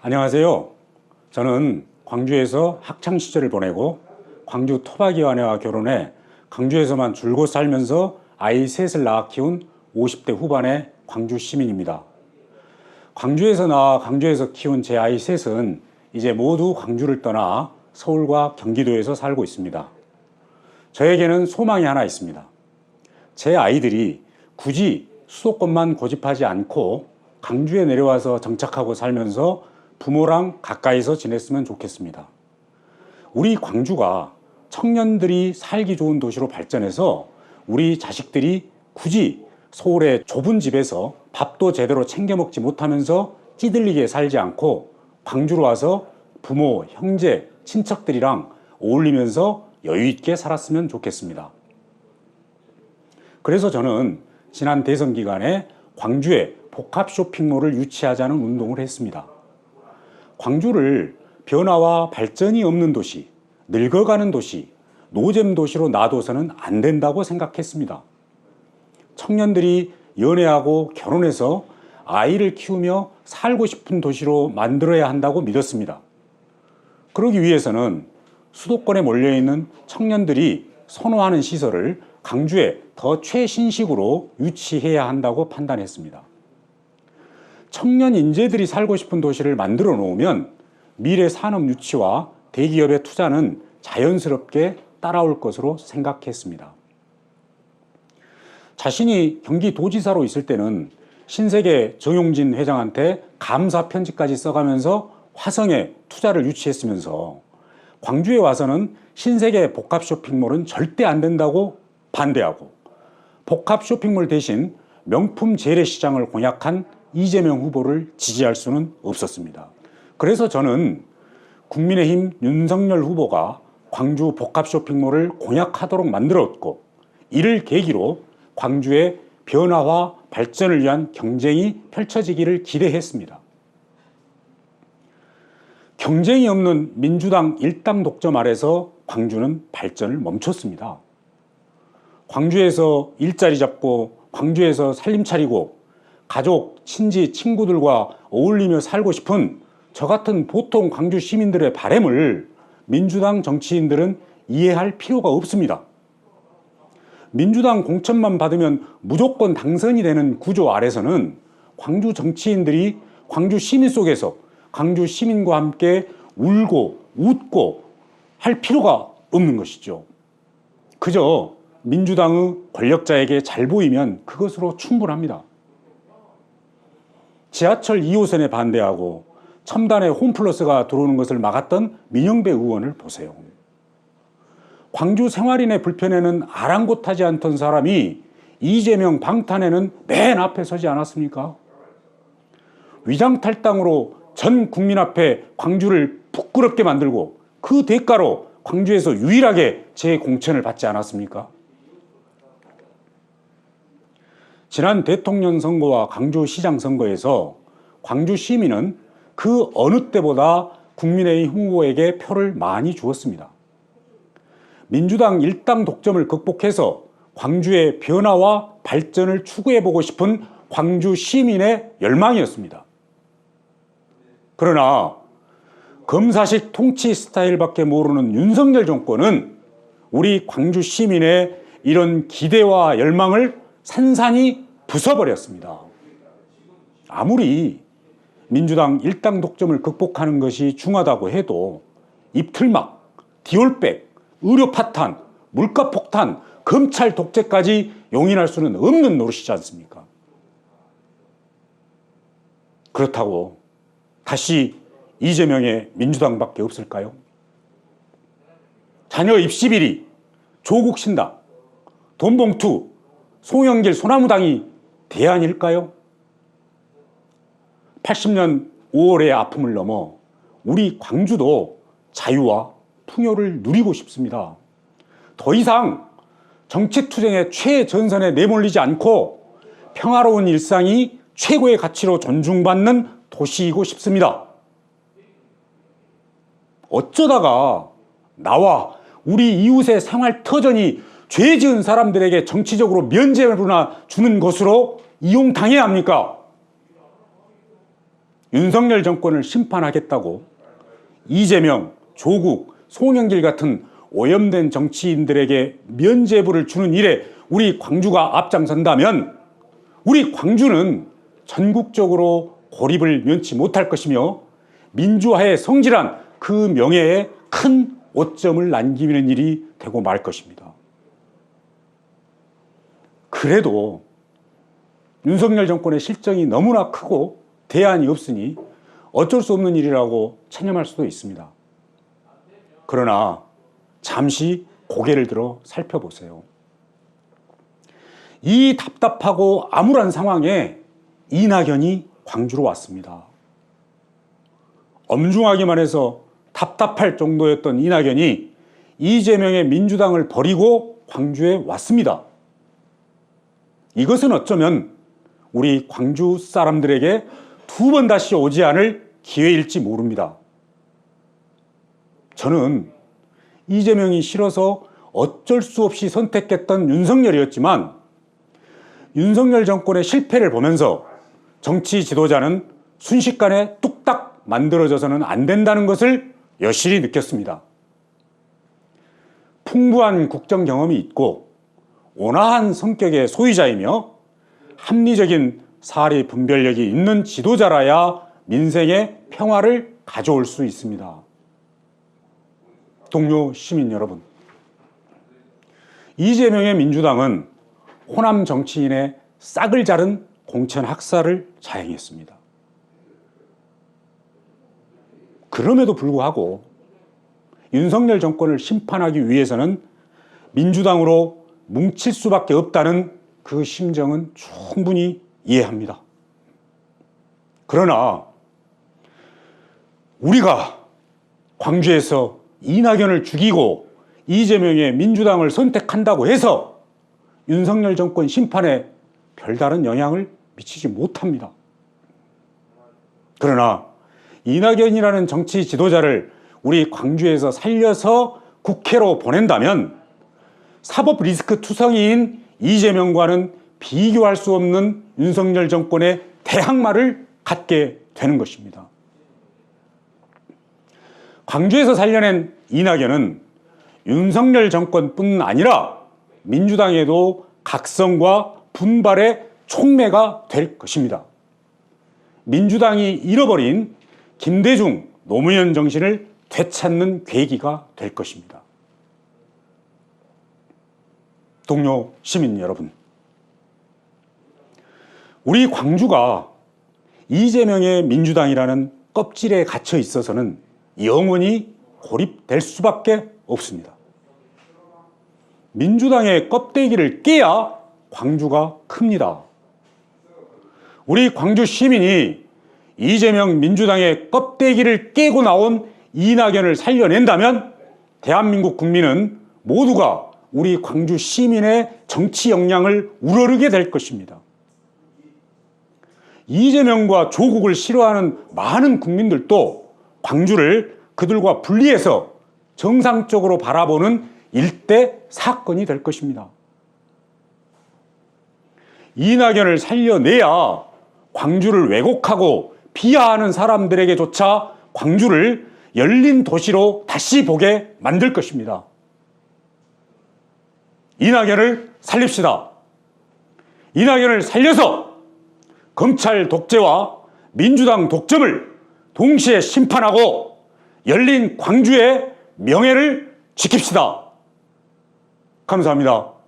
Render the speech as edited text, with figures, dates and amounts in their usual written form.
안녕하세요. 저는 광주에서 학창시절을 보내고 광주 토박이 아내와 결혼해 광주에서만 줄곧 살면서 아이 셋을 낳아 키운 50대 후반의 광주 시민입니다. 광주에서 나와 광주에서 키운 제 아이 셋은 이제 모두 광주를 떠나 서울과 경기도에서 살고 있습니다. 저에게는 소망이 하나 있습니다. 제 아이들이 굳이 수도권만 고집하지 않고 광주에 내려와서 정착하고 살면서 부모랑 가까이서 지냈으면 좋겠습니다. 우리 광주가 청년들이 살기 좋은 도시로 발전해서 우리 자식들이 굳이 서울의 좁은 집에서 밥도 제대로 챙겨 먹지 못하면서 찌들리게 살지 않고 광주로 와서 부모, 형제, 친척들이랑 어울리면서 여유 있게 살았으면 좋겠습니다. 그래서 저는 지난 대선 기간에 광주에 복합 쇼핑몰을 유치하자는 운동을 했습니다. 광주를 변화와 발전이 없는 도시, 늙어가는 도시, 노잼 도시로 놔둬서는 안 된다고 생각했습니다. 청년들이 연애하고 결혼해서 아이를 키우며 살고 싶은 도시로 만들어야 한다고 믿었습니다. 그러기 위해서는 수도권에 몰려있는 청년들이 선호하는 시설을 광주에 더 최신식으로 유치해야 한다고 판단했습니다. 청년 인재들이 살고 싶은 도시를 만들어 놓으면 미래 산업 유치와 대기업의 투자는 자연스럽게 따라올 것으로 생각했습니다. 자신이 경기도지사로 있을 때는 신세계 정용진 회장한테 감사 편지까지 써가면서 화성에 투자를 유치했으면서 광주에 와서는 신세계 복합 쇼핑몰은 절대 안 된다고 반대하고 복합 쇼핑몰 대신 명품 재래시장을 공약한 이재명 후보를 지지할 수는 없었습니다. 그래서 저는 국민의힘 윤석열 후보가 광주 복합 쇼핑몰을 공약하도록 만들었고 이를 계기로 광주의 변화와 발전을 위한 경쟁이 펼쳐지기를 기대했습니다. 경쟁이 없는 민주당 일당 독점 아래서 광주는 발전을 멈췄습니다. 광주에서 일자리 잡고 광주에서 살림 차리고 가족, 친지, 친구들과 어울리며 살고 싶은 저 같은 보통 광주 시민들의 바람을 민주당 정치인들은 이해할 필요가 없습니다. 민주당 공천만 받으면 무조건 당선이 되는 구조 아래서는 광주 정치인들이 광주 시민 속에서 광주 시민과 함께 울고 웃고 할 필요가 없는 것이죠. 그저 민주당의 권력자에게 잘 보이면 그것으로 충분합니다. 지하철 2호선에 반대하고 첨단의 홈플러스가 들어오는 것을 막았던 민영배 의원을 보세요. 광주 생활인의 불편에는 아랑곳하지 않던 사람이 이재명 방탄에는 맨 앞에 서지 않았습니까? 위장탈당으로 전 국민 앞에 광주를 부끄럽게 만들고 그 대가로 광주에서 유일하게 재공천을 받지 않았습니까? 지난 대통령 선거와 광주시장 선거에서 광주 시민은 그 어느 때보다 국민의힘 후보에게 표를 많이 주었습니다. 민주당 일당 독점을 극복해서 광주의 변화와 발전을 추구해보고 싶은 광주 시민의 열망이었습니다. 그러나 검사식 통치 스타일밖에 모르는 윤석열 정권은 우리 광주 시민의 이런 기대와 열망을 산산이 부숴버렸습니다. 아무리 민주당 일당 독점을 극복하는 것이 중하다고 해도 입틀막, 디올백, 의료 파탄, 물가 폭탄, 검찰 독재까지 용인할 수는 없는 노릇이지 않습니까? 그렇다고 다시 이재명의 민주당밖에 없을까요? 자녀 입시 비리, 조국 신당, 돈봉투, 송영길 소나무당이 대안일까요? 80년 5월의 아픔을 넘어 우리 광주도 자유와 풍요를 누리고 싶습니다. 더 이상 정치투쟁의 최전선에 내몰리지 않고 평화로운 일상이 최고의 가치로 존중받는 도시이고 싶습니다. 어쩌다가 나와 우리 이웃의 생활 터전이 죄 지은 사람들에게 정치적으로 면죄부나 주는 것으로 이용당해야 합니까? 윤석열 정권을 심판하겠다고 이재명, 조국, 송영길 같은 오염된 정치인들에게 면죄부를 주는 일에 우리 광주가 앞장선다면 우리 광주는 전국적으로 고립을 면치 못할 것이며 민주화의 성질한 그 명예에 큰 오점을 남기는 일이 되고 말 것입니다. 그래도 윤석열 정권의 실정이 너무나 크고 대안이 없으니 어쩔 수 없는 일이라고 체념할 수도 있습니다. 그러나 잠시 고개를 들어 살펴보세요. 이 답답하고 암울한 상황에 이낙연이 광주로 왔습니다. 엄중하게만 해서 답답할 정도였던 이낙연이 이재명의 민주당을 버리고 광주에 왔습니다. 이것은 어쩌면 우리 광주 사람들에게 두 번 다시 오지 않을 기회일지 모릅니다. 저는 이재명이 싫어서 어쩔 수 없이 선택했던 윤석열이었지만 윤석열 정권의 실패를 보면서 정치 지도자는 순식간에 뚝딱 만들어져서는 안 된다는 것을 여실히 느꼈습니다. 풍부한 국정 경험이 있고 온화한 성격의 소유자이며 합리적인 사리 분별력이 있는 지도자라야 민생의 평화를 가져올 수 있습니다. 동료 시민 여러분, 이재명의 민주당은 호남 정치인의 싹을 자른 공천 학살을 자행했습니다. 그럼에도 불구하고 윤석열 정권을 심판하기 위해서는 민주당으로 뭉칠 수밖에 없다는 그 심정은 충분히 이해합니다. 그러나 우리가 광주에서 이낙연을 죽이고 이재명의 민주당을 선택한다고 해서 윤석열 정권 심판에 별다른 영향을 미치지 못합니다. 그러나 이낙연이라는 정치 지도자를 우리 광주에서 살려서 국회로 보낸다면 사법 리스크 투성이인 이재명과는 비교할 수 없는 윤석열 정권의 대항마를 갖게 되는 것입니다. 광주에서 살려낸 이낙연은 윤석열 정권뿐 아니라 민주당에도 각성과 분발의 촉매가 될 것입니다. 민주당이 잃어버린 김대중, 노무현 정신을 되찾는 계기가 될 것입니다. 동료 시민 여러분, 우리 광주가 이재명의 민주당이라는 껍질에 갇혀 있어서는 영원히 고립될 수밖에 없습니다. 민주당의 껍데기를 깨야 광주가 큽니다. 우리 광주 시민이 이재명 민주당의 껍데기를 깨고 나온 이낙연을 살려낸다면 대한민국 국민은 모두가 우리 광주 시민의 정치 역량을 우러르게 될 것입니다. 이재명과 조국을 싫어하는 많은 국민들도 광주를 그들과 분리해서 정상적으로 바라보는 일대 사건이 될 것입니다. 이낙연을 살려내야 광주를 왜곡하고 비하하는 사람들에게조차 광주를 열린 도시로 다시 보게 만들 것입니다. 이낙연을 살립시다. 이낙연을 살려서 검찰 독재와 민주당 독점을 동시에 심판하고 열린 광주의 명예를 지킵시다. 감사합니다.